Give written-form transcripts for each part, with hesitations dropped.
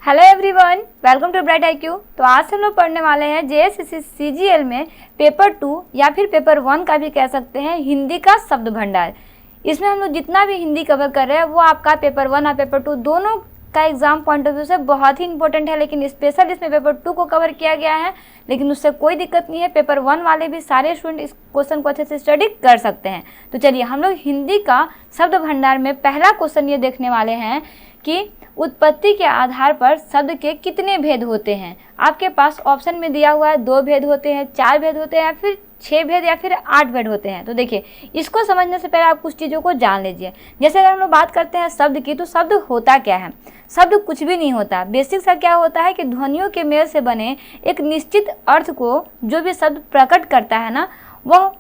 Hello everyone, welcome to bright IQ। तो आज हम लोग पढ़ने वाले हैं JSSC CGL में पेपर 2 या फिर पेपर 1 का भी कह सकते हैं, हिंदी का शब्द भंडार। इसमें हम लोग जितना भी हिंदी कवर कर रहे हैं वो आपका पेपर 1 और पेपर 2 दोनों का एग्जाम पॉइंट ऑफ व्यू से बहुत ही इंपॉर्टेंट है, लेकिन स्पेशल इसमें पेपर 2 को कवर किया गया है। लेकिन उससे कोई दिक्कत नहीं है, पेपर 1 वाले भी सारे स्टूडेंट इस क्वेश्चन को अच्छे से स्टडी कर सकते हैं। तो चलिए हम लोग हिंदी का शब्द भंडार में पहला क्वेश्चन ये देखने वाले हैं कि उत्पत्ति के आधार पर शब्द के कितने भेद होते हैं। आपके पास ऑप्शन में दिया हुआ है 2 भेद होते हैं, 4 भेद होते हैं, या फिर 6 भेद या फिर 8 भेद होते हैं। तो देखिए, इसको समझने से पहले आप कुछ चीज़ों को जान लीजिए। जैसे अगर हम लोग बात करते हैं शब्द की, तो शब्द होता क्या है? शब्द कुछ भी नहीं होता। बेसिक सा क्या होता है कि ध्वनियों के मेल से बने एक निश्चित अर्थ को जो भी शब्द प्रकट करता है ना, वह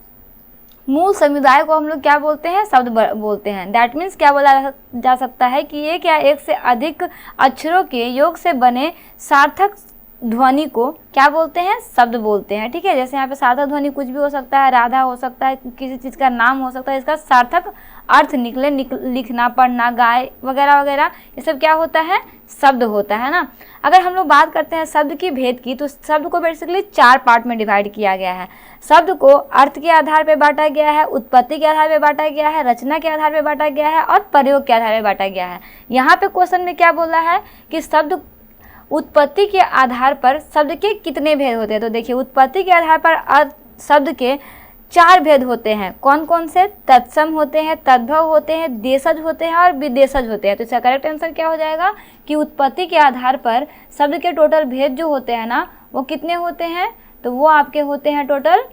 मूल समुदाय को हम लोग क्या बोलते हैं? शब्द बोलते हैं। दैट मीन्स क्या बोला जा सकता है कि एक या एक से अधिक अक्षरों के योग से बने सार्थक ध्वनि को क्या बोलते हैं? शब्द बोलते हैं। ठीक है, जैसे यहाँ पे सार्थक ध्वनि कुछ भी हो सकता है, राधा हो सकता है, किसी चीज़ का नाम हो सकता है, इसका सार्थक अर्थ निकले, लिखना, पढ़ना, गाय वगैरह वगैरह, ये सब क्या होता है? शब्द होता है ना। अगर हम लोग बात करते हैं शब्द की भेद की, तो शब्द को बेसिकली 4 पार्ट में डिवाइड किया गया है। शब्द को अर्थ के आधार पर बांटा गया है, उत्पत्ति के आधार पर बांटा गया है, रचना के आधार पर बांटा गया है और प्रयोग के आधार पर बांटा गया है। यहाँ पे क्वेश्चन में क्या बोला है कि शब्द उत्पत्ति के आधार पर शब्द के कितने भेद होते हैं। तो देखिए, उत्पत्ति के आधार पर शब्द के 4 भेद होते हैं। कौन कौन से? तत्सम होते हैं, तद्भव होते हैं, देशज होते हैं और विदेशज होते हैं। तो इसका करेक्ट आंसर क्या हो जाएगा कि उत्पत्ति के आधार पर शब्द के टोटल भेद जो होते हैं ना, वो कितने होते हैं? तो वो आपके होते हैं टोटल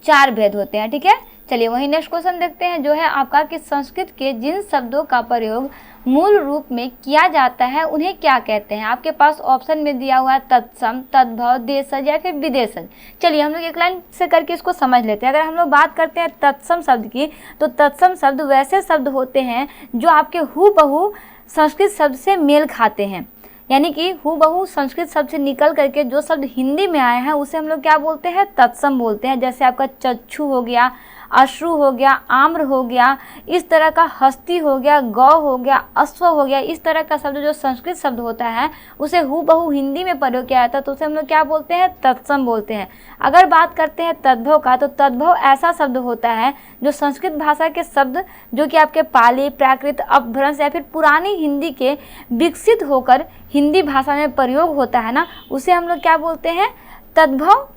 4 भेद होते हैं। ठीक है, चलिए वही नेक्स्ट क्वेश्चन देखते हैं, जो है आपका कि संस्कृत के जिन शब्दों का प्रयोग मूल रूप में किया जाता है उन्हें क्या कहते हैं। आपके पास ऑप्शन में दिया हुआ है तत्सम, तद्भव, देशज या फिर विदेशज। चलिए हम लोग एक लाइन से करके इसको समझ लेते हैं। अगर हम लोग बात करते हैं तत्सम शब्द की, तो तत्सम शब्द वैसे शब्द होते हैं जो आपके हूबहू संस्कृत शब्द से मेल खाते हैं। यानी कि हूबहू संस्कृत शब्द से निकल करके जो शब्द हिंदी में आए हैं उसे हम लोग क्या बोलते हैं? तत्सम बोलते हैं। जैसे आपका चक्षु हो गया, अश्रु हो गया, आम्र हो गया, इस तरह का हस्ती हो गया, गौ हो गया, अश्व हो गया, इस तरह का शब्द जो संस्कृत शब्द होता है उसे हूबहू हिंदी में प्रयोग किया जाता है, तो उसे हम लोग क्या बोलते हैं? तत्सम बोलते हैं। अगर बात करते हैं तद्भव का, तो तद्भव ऐसा शब्द होता है जो संस्कृत भाषा के शब्द जो कि आपके पाली, प्राकृत, अपभ्रंश या फिर पुरानी हिंदी के विकसित होकर हिंदी भाषा में प्रयोग होता है ना, उसे हम लोग क्या बोलते हैं? तद्भव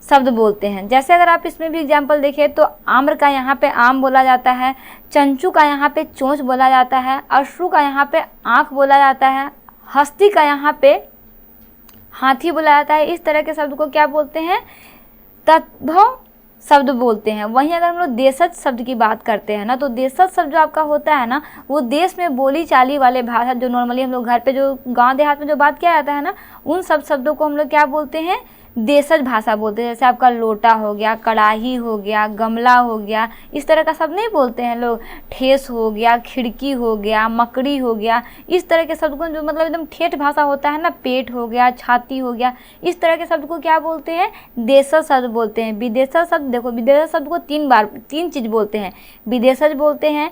शब्द बोलते हैं। जैसे अगर आप इसमें भी एग्जाम्पल देखें, तो आम्र का यहाँ पे आम बोला जाता है, चंचू का यहाँ पे चोंच बोला जाता है, अश्रु का यहाँ पे आँख बोला जाता है, हस्ती का यहाँ पे हाथी बोला जाता है। इस तरह के शब्द को क्या बोलते हैं? तद्भव शब्द बोलते हैं। वहीं अगर हम लोग देशज शब्द की बात करते हैं ना, तो देशज शब्द जो आपका होता है ना, वो देश में बोली चाली वाले भाषा जो नॉर्मली हम लोग घर पे जो गांव देहात में जो बात किया जाता है ना, उन सब शब्दों को हम लोग क्या बोलते हैं? देशज भाषा बोलते हैं। जैसे आपका लोटा हो गया, कड़ाही हो गया, गमला हो गया, इस तरह का शब्द नहीं बोलते हैं लोग। ठेस हो गया, खिड़की हो गया, मकड़ी हो गया, इस तरह के शब्द को जो मतलब एकदम ठेठ भाषा होता है ना, पेट हो गया, छाती हो गया, इस तरह के शब्द को क्या बोलते हैं? देशज शब्द बोलते हैं। विदेशज शब्द देखो, विदेशज शब्द को 3 चीज़ बोलते हैं। विदेशज बोलते हैं,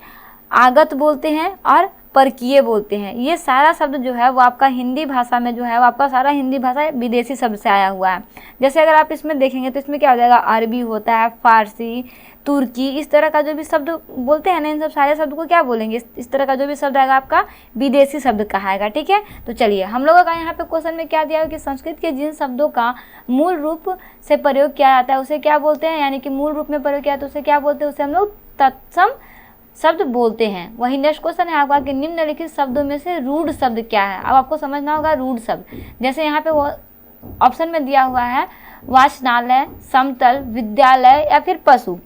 आगत बोलते हैं और परकीय बोलते हैं। ये सारा शब्द जो है वो आपका हिंदी भाषा में जो है वो आपका सारा हिंदी भाषा विदेशी शब्द से आया हुआ है। जैसे अगर आप इसमें देखेंगे तो इसमें क्या हो जाएगा? अरबी होता है, फारसी, तुर्की, इस तरह का जो भी शब्द बोलते हैं ना, इन सब सारे शब्द को क्या बोलेंगे? इस तरह का जो भी शब्द आएगा आपका विदेशी शब्द कहाएगा। ठीक है, तो चलिए हम लोगों का यहाँ पे क्वेश्चन में क्या दिया है कि संस्कृत के जिन शब्दों का मूल रूप से प्रयोग किया जाता है उसे क्या बोलते हैं? यानी कि मूल रूप में प्रयोग किया जाता है उसे क्या बोलते हैं? उसे हम लोग तत्सम शब्द बोलते हैं। वही नेक्स्ट क्वेश्चन है आपका कि निम्नलिखित शब्दों में से रूढ़ शब्द क्या है। अब आपको समझना होगा रूढ़ शब्द। जैसे यहाँ पे वो ऑप्शन में दिया हुआ है वाचनालय, समतल, विद्यालय या फिर पशु।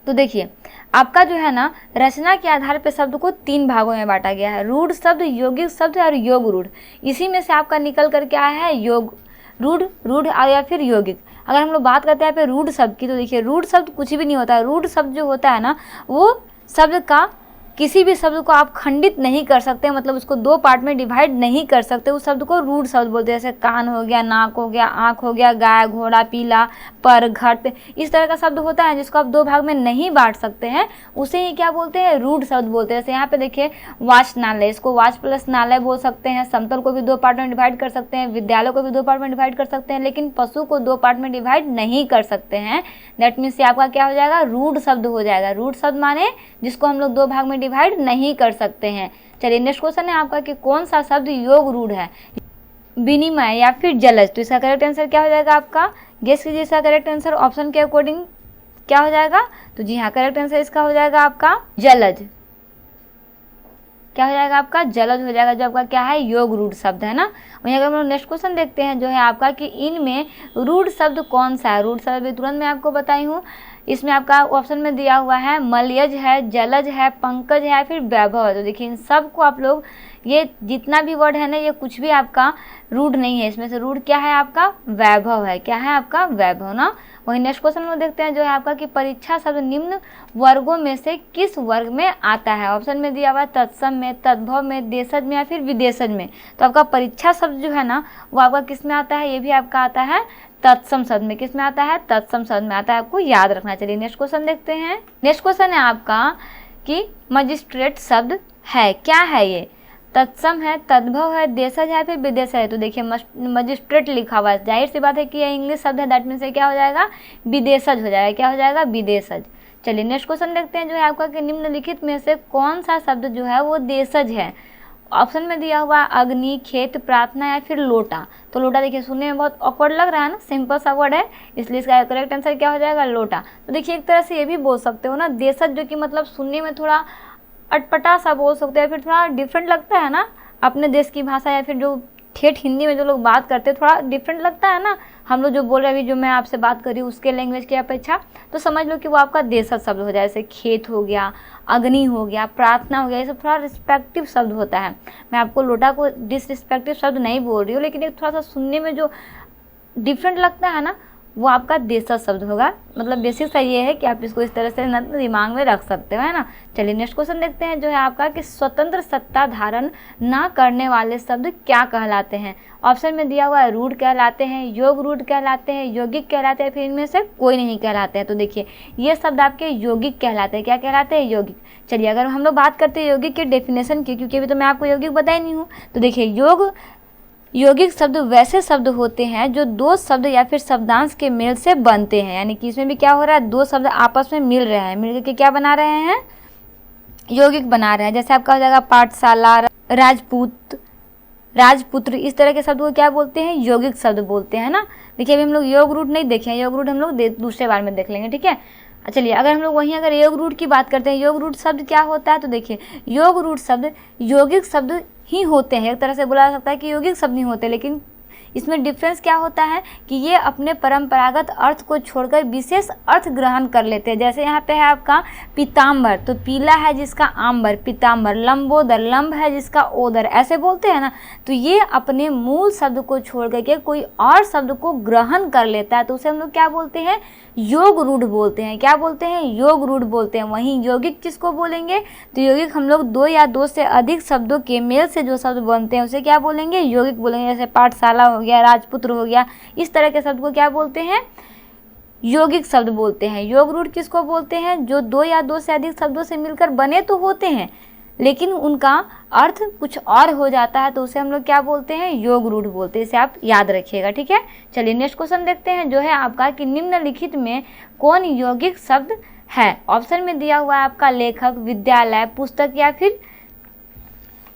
तो देखिए, आपका जो है ना, रचना के आधार पर शब्द को 3 भागों में बांटा गया है। रूढ़ शब्द, यौगिक शब्द और योग रूढ़। इसी में से आपका निकल करके आया है योग रूढ़ या फिर यौगिक। अगर हम लोग बात करते हैं रूढ़ शब्द की, तो देखिए रूढ़ शब्द कुछ भी नहीं होता है। रूढ़ शब्द जो होता है ना, वो शब्द का किसी भी शब्द को आप खंडित नहीं कर सकते, मतलब उसको दो पार्ट में डिवाइड नहीं कर सकते, उस शब्द को रूढ़ शब्द बोलते हैं। जैसे कान हो गया, नाक हो गया, आँख हो गया, गाय, घोड़ा, पीला, पर, घट, इस तरह का शब्द होता है जिसको आप दो भाग में नहीं बांट सकते हैं, उसे ही क्या बोलते हैं, रूढ़ शब्द बोलते हैं। जैसे यहाँ पे देखिए वाचनालय, इसको वाच प्लस नालय बोल सकते हैं। समतल को भी दो पार्ट में डिवाइड कर सकते हैं, विद्यालय को भी दो पार्ट में डिवाइड कर सकते हैं, लेकिन पशु को दो पार्ट में डिवाइड नहीं कर सकते हैं। दैट मीन्स ये आपका क्या हो जाएगा, रूढ़ शब्द हो जाएगा। रूढ़ शब्द माने जिसको हम लोग दो भाग में डिवाइड नहीं कर सकते हैं। चलिए नेक्स्ट क्वेश्चन है आपका कि कौन सा शब्द योग रूढ़ है, विनिमय या फिर जलज। तो इसका करेक्ट आंसर क्या हो जाएगा आपका, गेस कीजिए इसका करेक्ट आंसर ऑप्शन के अकॉर्डिंग क्या हो जाएगा। तो जी हाँ, करेक्ट आंसर इसका हो जाएगा आपका जलज। क्या हो जाएगा आपका, जलज हो जाएगा, जो आपका क्या है, योग रूढ़ शब्द है ना। वहीं अगर हम लोग नेक्स्ट क्वेश्चन देखते हैं जो है आपका कि इनमें रूढ़ शब्द कौन सा है। रूढ़ शब्द भी तुरंत मैं आपको बताई हूँ। इसमें आपका ऑप्शन में दिया हुआ है मलयज है, जलज है, पंकज है, फिर वैभव है। तो देखिए इन सब को आप लोग, ये जितना भी वर्ड है ना, ये कुछ भी आपका रूढ़ नहीं है। इसमें से रूढ़ क्या है आपका, वैभव है। क्या है आपका, वैभव ना। वहीं नेक्स्ट क्वेश्चन में देखते हैं जो है आपका कि परीक्षा शब्द निम्न वर्गों में से किस वर्ग में आता है। ऑप्शन में दिया हुआ है तत्सम में, तद्भव में, देशज में या फिर विदेशज में। तो आपका परीक्षा शब्द जो है ना वो आपका किस में आता है, ये भी आपका आता है तत्सम शब्द में। किस में आता है, तत्सम शब्द में आता है, आपको याद रखना। चलिए नेक्स्ट क्वेश्चन देखते हैं। नेक्स्ट क्वेश्चन है आपका कि मजिस्ट्रेट शब्द है, क्या है ये, तत्सम है, तद्भव है, देशज है, फिर विदेश है। तो देखिए मजिस्ट्रेट लिखा हुआ है, जाहिर सी बात है कि ये इंग्लिश शब्द है, दैट मीन्स से क्या हो जाएगा, विदेशज हो जाएगा। क्या हो जाएगा, विदेशज। चलिए नेक्स्ट क्वेश्चन देखते हैं जो है आपका कि निम्नलिखित में से कौन सा शब्द जो है वो देशज है। ऑप्शन में दिया हुआ अग्नि, खेत, प्रार्थना या फिर लोटा। तो लोटा देखिए सुनने में बहुत ऑकवर्ड लग रहा है ना, सिंपल सा वर्ड है, इसलिए इसका करेक्ट आंसर क्या हो जाएगा, लोटा। तो देखिए एक तरह से ये भी बोल सकते हो ना देशज, जो कि मतलब सुनने में थोड़ा अटपटा सा बोल सकते हैं, फिर थोड़ा डिफरेंट लगता है ना अपने देश की भाषा, या फिर जो ठेठ हिंदी में जो लोग बात करते हैं थोड़ा डिफरेंट लगता है ना। हम लोग जो बोल रहे हैं अभी, जो मैं आपसे बात कर रही हूँ उसके लैंग्वेज की अपेक्षा, तो समझ लो कि वो आपका देशज शब्द हो जाए। जैसे खेत हो गया, अग्नि हो गया, प्रार्थना हो गया, ये सब थोड़ा रिस्पेक्टिव शब्द होता है। मैं आपको लोटा को डिसरिस्पेक्टिव शब्द नहीं बोल रही हूँ, लेकिन एक थोड़ा सा सुनने में जो डिफरेंट लगता है ना वो आपका देशज शब्द होगा। मतलब बेसिक सा ये है कि आप इसको इस तरह से दिमाग में रख सकते हो, है ना। चलिए नेक्स्ट क्वेश्चन देखते हैं जो है आपका कि स्वतंत्र सत्ता धारण ना करने वाले शब्द क्या कहलाते हैं। ऑप्शन में दिया हुआ है रूढ़ कहलाते हैं, योग रूढ़ कहलाते हैं, यौगिक कहलाते हैं, फिर इनमें से कोई नहीं कहलाते हैं। तो देखिए ये शब्द आपके यौगिक कहलाते हैं। क्या कहलाते हैं, यौगिक। चलिए अगर हम लोग बात करते हैं यौगिक के डेफिनेशन की, क्योंकि अभी तो मैं आपको यौगिक बताई नहीं हूँ, तो देखिए यौगिक शब्द वैसे शब्द होते हैं जो दो शब्द या फिर शब्दांश के मेल से बनते हैं। यानी कि इसमें भी क्या हो रहा है, दो शब्द आपस में मिल रहे हैं, मिल के क्या बना रहे हैं, यौगिक बना रहे हैं। जैसे आपका हो जाएगा पाठशाला, राजपूत, राजपुत्र, इस तरह के शब्द को क्या बोलते हैं, यौगिक शब्द बोलते हैं ना। देखिए अभी हम लोग योग रूढ़ नहीं देखे हैं, योग रूढ़ हम लोग दूसरे बार में देख लेंगे, ठीक है। चलिए अगर हम लोग वहीं अगर योग रूढ़ की बात करते हैं, योग रूढ़ शब्द क्या होता है, तो देखिए योग रूढ़ शब्द यौगिक शब्द ही होते हैं। एक तरह से बोला जा सकता है कि यौगिक शब्द नहीं होते, लेकिन इसमें डिफरेंस क्या होता है कि ये अपने परंपरागत अर्थ को छोड़कर विशेष अर्थ ग्रहण कर लेते हैं। जैसे यहाँ पे है आपका पीताम्बर, तो पीला है जिसका आम्बर, पीताम्बर। लंबोदर, लंब है जिसका ओदर, ऐसे बोलते हैं ना। तो ये अपने मूल शब्द को छोड़ करके कोई और शब्द को ग्रहण कर लेता है, तो उसे हम लोग क्या बोलते हैं, योग रूढ़ बोलते हैं। क्या बोलते हैं, योग रूढ़ बोलते हैं। वहीं यौगिक किसको बोलेंगे, तो यौगिक हम लोग दो या दो से अधिक शब्दों के मेल से जो शब्द बनते हैं उसे क्या बोलेंगे, यौगिक बोलेंगे। जैसे पाठशाला हो गया, राजपुत्र हो गया, इस तरह के शब्द को क्या बोलते हैं, यौगिक शब्द बोलते हैं। योग रूढ़ किसको बोलते हैं, जो दो या दो से अधिक शब्दों से मिलकर बने तो होते हैं लेकिन उनका अर्थ कुछ और हो जाता है, तो उसे हम लोग क्या बोलते हैं, योग रूढ़ बोलते हैं। इसे आप याद रखिएगा, ठीक है। चलिए नेक्स्ट क्वेश्चन देखते हैं जो है आपका कि निम्नलिखित में कौन यौगिक शब्द है। ऑप्शन में दिया हुआ है आपका लेखक, विद्यालय, पुस्तक या फिर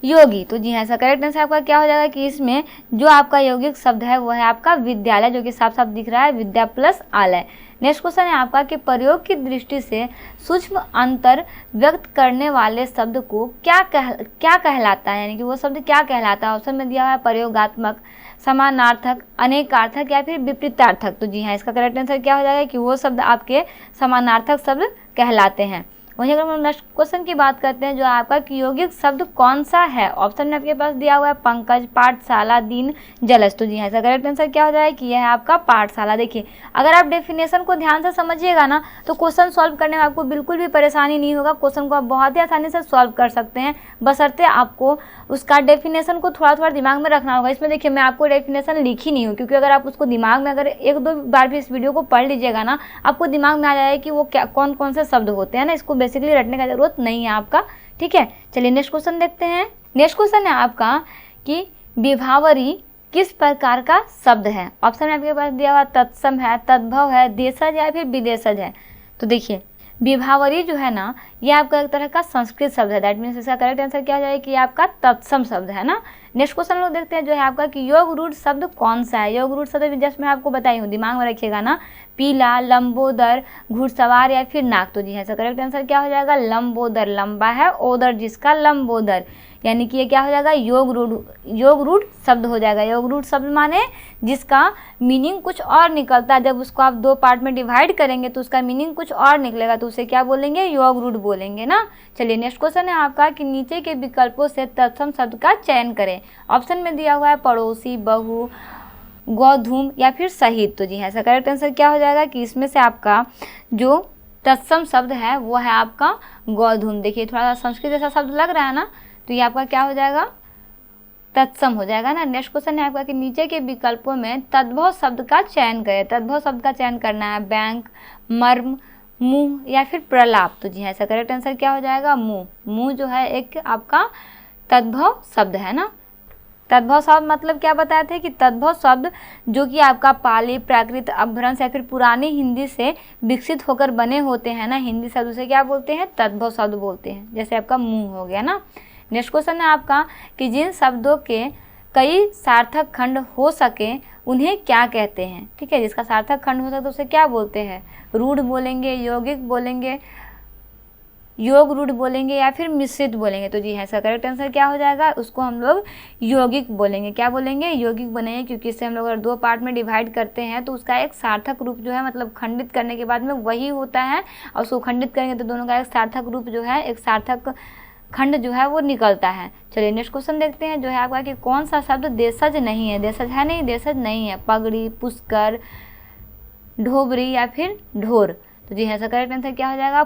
योगी। तो जी हाँ, ऐसा करेक्ट आंसर आपका क्या हो जाएगा कि इसमें जो आपका यौगिक शब्द है वो है आपका विद्यालय, जो कि साफ साफ दिख रहा है, विद्या प्लस आलय। नेक्स्ट क्वेश्चन है आपका कि प्रयोग की दृष्टि से सूक्ष्म अंतर व्यक्त करने वाले शब्द को क्या कहलाता है, यानी कि वो शब्द क्या कहलाता है। ऑप्शन में दिया हुआ है प्रयोगात्मक, समानार्थक, अनेकार्थक या फिर विपरीतार्थक। तो जी हाँ, इसका करेक्ट आंसर क्या हो जाएगा कि वो शब्द आपके समानार्थक शब्द कहलाते हैं। वहीं अगर हम नेक्स्ट क्वेश्चन की बात करते हैं जो आपका कि यौगिक शब्द कौन सा है, ऑप्शन में आपके पास दिया हुआ है पंकज, पाठशाला, दीन, जलज। तो जी हाँ, इसका करेक्ट आंसर क्या हो जाएगा कि यह है आपका पाठशाला। देखिए अगर आप डेफिनेशन को ध्यान से समझिएगा ना तो क्वेश्चन सॉल्व करने में आपको बिल्कुल भी परेशानी नहीं होगा, क्वेश्चन को आप बहुत ही आसानी से सॉल्व कर सकते हैं, बशर्ते आपको उसका डेफिनेशन को थोड़ा थोड़ा दिमाग में रखना होगा। इसमें देखिए मैं आपको डेफिनेशन लिखी नहीं हूँ, क्योंकि अगर आप उसको दिमाग में अगर एक दो बार भी इस वीडियो को पढ़ लीजिएगा ना, आपको दिमाग में आ जाएगा कि वो क्या कौन कौन से शब्द होते हैं ना, इसको बेसिकली रटने का जरूरत नहीं है आपका। ठीक है, चलिए नेक्स्ट क्वेश्चन देखते हैं। नेक्स्ट क्वेश्चन है आपका कि विभावरी किस प्रकार का शब्द है, ऑप्शन में आपके पास दिया हुआ तत्सम है, तद्भव है, देशज या फिर विदेशज है। तो देखिए विभावरी जो है ना ये आपका एक तरह का संस्कृत शब्द है, दैट मीन्स इसका करेक्ट आंसर क्या हो जाएगा कि आपका तत्सम शब्द है ना। नेक्स्ट क्वेश्चन लोग देखते हैं जो है आपका कि योग रूढ़ शब्द कौन सा है। योग रूढ़ शब्द जस्ट मैं आपको बताई हूँ, दिमाग में रखिएगा ना, पीला, लंबोदर, घुड़सवार या फिर नाक। तो जी है, इसका करेक्ट आंसर क्या हो जाएगा, लंबोदर, लंबा है, ओदर जिसका, लंबोदर, यानी कि ये क्या हो जाएगा योग रूढ़ शब्द हो जाएगा। योग रूढ़ शब्द माने जिसका मीनिंग कुछ और निकलता है, जब उसको आप दो पार्ट में डिवाइड करेंगे तो उसका मीनिंग कुछ और निकलेगा, तो उसे क्या बोलेंगे, योग रूढ़ बोलेंगे ना। चलिए नेक्स्ट क्वेश्चन है आपका कि नीचे के विकल्पों से तत्सम शब्द का चयन करें। ऑप्शन में दिया हुआ है पड़ोसी, बहु, गौधूम या फिर शहीद। तो जी हाँ, इसका करेक्ट आंसर क्या हो जाएगा कि इसमें से आपका जो तत्सम शब्द है वो है आपका गौधूम। देखिए थोड़ा सा संस्कृत जैसा शब्द लग रहा है ना, तो ये आपका क्या हो जाएगा, तत्सम हो जाएगा ना। नेक्स्ट क्वेश्चन है आपका कि नीचे के विकल्पों में तद्भव शब्द का चयन करें। तद्भव शब्द का चयन करना है बैंक, मर्म, मुंह या फिर प्रलाप। तो जी हाँ, इसका करेक्ट आंसर क्या हो जाएगा, मुंह। मुंह जो है एक आपका तद्भव शब्द है ना। तद्भव शब्द मतलब क्या बताए थे कि तद्भव शब्द जो कि आपका पाली, प्राकृत, अपभ्रंश या फिर पुरानी हिंदी से विकसित होकर बने होते हैं ना, हिंदी शब्द से क्या बोलते हैं, तद्भव शब्द बोलते हैं। जैसे आपका मुंह हो गया ना। नेक्स्ट क्वेश्चन है आपका कि जिन शब्दों के कई सार्थक खंड हो सके उन्हें क्या कहते हैं। ठीक है, जिसका सार्थक खंड हो सके तो उसे क्या बोलते हैं, रूढ़ बोलेंगे, यौगिक बोलेंगे, योग रूढ़ बोलेंगे या फिर मिश्रित बोलेंगे। तो जी हाँ, इसका करेक्ट आंसर क्या हो जाएगा, उसको हम लोग यौगिक बोलेंगे। क्या बोलेंगे, यौगिक बनेंगे, क्योंकि इससे हम लोग अगर दो पार्ट में डिवाइड करते हैं तो उसका एक सार्थक रूप जो है, मतलब खंडित करने के बाद में वही होता है, और उसको खंडित करेंगे तो दोनों का एक सार्थक रूप जो है, एक सार्थक खंड जो है वो निकलता है। चलिए नेक्स्ट क्वेश्चन देखते हैं जो है आपका कि कौन सा शब्द देशज नहीं है। देशज है नहीं, देशज नहीं है, पगड़ी, पुष्कर, ढोबरी या फिर ढोर। तो जी हाँ, इसका करेक्ट आंसर क्या हो जाएगा,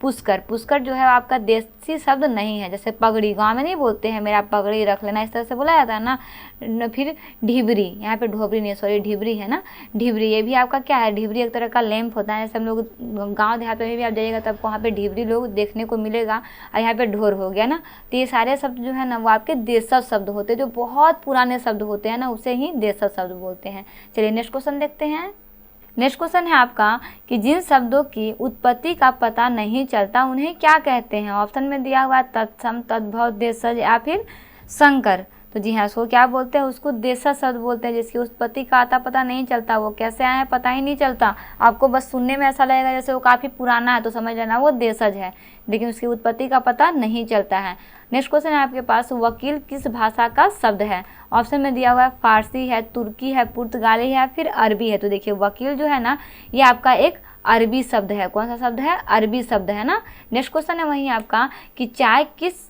पुष्कर। पुष्कर जो है आपका देसी शब्द नहीं है। जैसे पगड़ी गांव में नहीं बोलते हैं मेरा पगड़ी रख लेना, इस तरह से बोला जाता है ना। फिर ढिबरी, यहाँ पे ढोबरी नहीं, सॉरी ढिबरी है ना, ढिबरी, ये भी आपका क्या है, ढिबरी एक तरह का लैंप होता है। जैसे हम लोग गाँव देहात में भी आप जाइएगा तब वहाँ पे ढिबरी लोग देखने को मिलेगा। और यहाँ पे ढोर हो गया ना। तो ये सारे शब्द जो है ना वो आपके देशज शब्द होते हैं, जो बहुत पुराने शब्द होते हैं ना, उसे ही देशज शब्द बोलते हैं। चलिए नेक्स्ट क्वेश्चन देखते हैं। नेक्स्ट क्वेश्चन है आपका कि जिन शब्दों की उत्पत्ति का पता नहीं चलता उन्हें क्या कहते हैं। ऑप्शन में दिया हुआ तत्सम, तद्भव, देशज या फिर संकर। तो जी हाँ, उसको क्या बोलते हैं, उसको देशज शब्द बोलते हैं। जिसकी उत्पत्ति का आता पता नहीं चलता, वो कैसे आए हैं पता ही नहीं चलता, आपको बस सुनने में ऐसा लगेगा जैसे वो काफ़ी पुराना है तो समझ लेना वो देशज है, लेकिन उसकी उत्पत्ति का पता नहीं चलता है। नेक्स्ट क्वेश्चन है आपके पास, वकील किस भाषा का शब्द है। ऑप्शन में दिया हुआ है फारसी है, तुर्की है, पुर्तगाली है या फिर अरबी है। तो देखिए वकील जो है ना ये आपका एक अरबी शब्द है। कौन सा शब्द है, अरबी शब्द है ना। नेक्स्ट क्वेश्चन है वहीं आपका कि चाय किस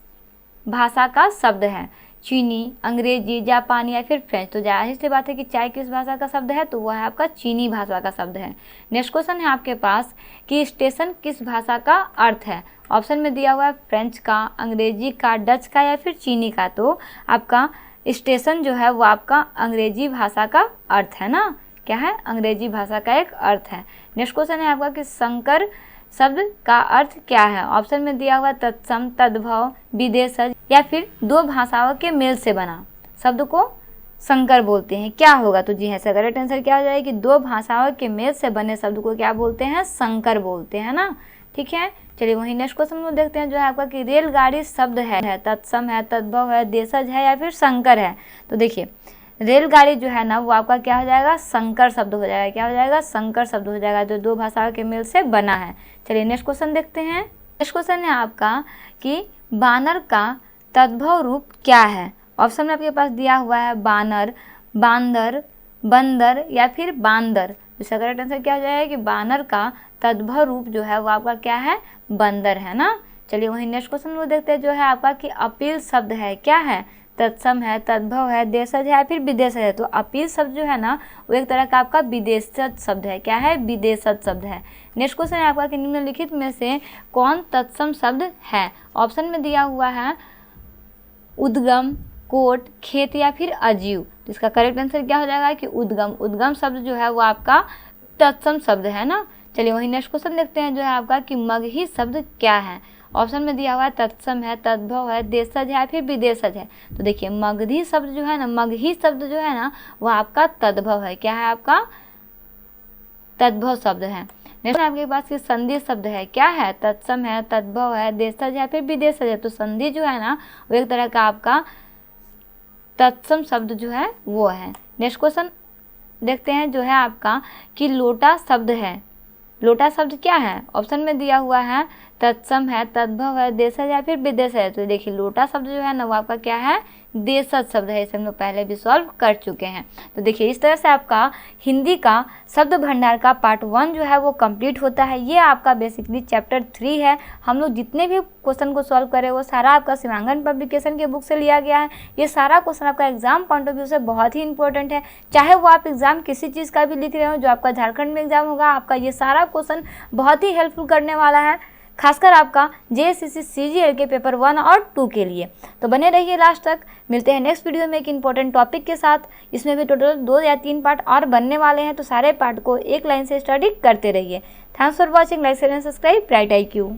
भाषा का शब्द है। चीनी, अंग्रेजी, जापानी या फिर फ्रेंच। तो जाहिर सी बात है कि चाय किस भाषा का शब्द है, तो वह है आपका चीनी भाषा का शब्द है। नेक्स्ट क्वेश्चन है आपके पास कि स्टेशन किस भाषा का अर्थ है। ऑप्शन में दिया हुआ है फ्रेंच का, अंग्रेजी का, डच का या फिर चीनी का। तो आपका स्टेशन जो है वो आपका अंग्रेजी भाषा का अर्थ है ना, क्या है, अंग्रेजी भाषा का एक अर्थ है। नेक्स्ट क्वेश्चन है आपका कि संकर शब्द का अर्थ क्या है। ऑप्शन में दिया हुआ तत्सम, तद्भव, विदेशज या फिर दो भाषाओं के मेल से बना शब्द को संकर बोलते हैं। क्या होगा, तो जी हाँ, इसका करेक्ट आंसर क्या हो जाएगा कि दो भाषाओं के मेल से बने शब्द को क्या बोलते हैं, संकर बोलते हैं ना। ठीक है, चलिए वही नेक्स्ट क्वेश्चन में देखते हैं जो है आपका कि रेलगाड़ी शब्द है, तत्सम है, तद्भव है, देशज है या फिर संकर है। तो देखिए रेलगाड़ी जो है ना वो आपका क्या हो जाएगा, संकर शब्द हो जाएगा। क्या हो जाएगा, संकर शब्द हो जाएगा, जो दो भाषाओं के मेल से बना है। चलिए नेक्स्ट क्वेश्चन देखते हैं। नेक्स्ट क्वेश्चन है आपका कि बानर का तद्भव रूप क्या है। ऑप्शन में आपके पास दिया हुआ है बानर, बांदर, बंदर या फिर बांदर। इसका करेक्ट आंसर क्या हो जाएगा कि बानर का तद्भव रूप जो है वो आपका क्या है, बंदर है ना। चलिए वहीं नेक्स्ट क्वेश्चन वो देखते हैं जो है आपका कि अपील शब्द है, क्या है, तत्सम है, तद्भव है, देशज है, फिर विदेशज है। तो अपील शब्द जो है ना वो एक तरह का आपका विदेशज शब्द है, क्या है, विदेशज शब्द है। नेक्स्ट क्वेश्चन है आपका कि निम्नलिखित में से कौन तत्सम शब्द है। ऑप्शन में दिया हुआ है उद्गम, कोट, खेत या फिर अजीव। तो इसका करेक्ट आंसर क्या हो जाएगा कि उद्गम। उद्गम शब्द जो है वो आपका तत्सम शब्द है ना। चलिए वही नेक्स्ट क्वेश्चन देखते हैं जो है आपका कि मगही शब्द क्या है। ऑप्शन में दिया हुआ है तत्सम है, तद्भव है, देशज है, फिर विदेशज है। तो देखिए मगधी शब्द जो है ना, मगही शब्द जो है ना वो आपका तद्भव है, क्या है, आपका तद्भव शब्द है। नेक्स्ट आपके पास कि संधि शब्द है, क्या है, तत्सम है, तद्भव है, देशज है, फिर विदेशज है। तो संधि जो है ना वो एक तरह का आपका तत्सम शब्द जो है वो है। नेक्स्ट क्वेश्चन देखते हैं जो है आपका कि लोटा शब्द है। लोटा शब्द क्या है। ऑप्शन में दिया हुआ है तत्सम है, तद्भव है, देशज या फिर विदेश है। तो देखिए लोटा शब्द जो है ना वो आपका क्या है, देशज शब्द है। इसे हम लोग पहले भी सॉल्व कर चुके हैं। तो देखिए इस तरह से आपका हिंदी का शब्द भंडार का पार्ट 1 जो है वो कंप्लीट होता है। ये आपका बेसिकली चैप्टर 3 है। हम लोग जितने भी क्वेश्चन को सॉल्व करें वो सारा आपका शिवांगन पब्लिकेशन के बुक से लिया गया है। ये सारा क्वेश्चन आपका एग्जाम पॉइंट ऑफ व्यू से बहुत ही इंपॉर्टेंट है। चाहे वो आप एग्जाम किसी चीज़ का भी लिख रहे हो, जो आपका झारखंड में एग्जाम होगा, आपका ये सारा क्वेश्चन बहुत ही हेल्पफुल करने वाला है, खासकर आपका JSCC CGL के पेपर 1 और 2 के लिए। तो बने रहिए लास्ट तक। मिलते हैं नेक्स्ट वीडियो में एक इंपॉर्टेंट टॉपिक के साथ। इसमें भी टोटल 2 या 3 पार्ट और बनने वाले हैं, तो सारे पार्ट को एक लाइन से स्टडी करते रहिए। Thanks for watching. Like share and subscribe bright IQ।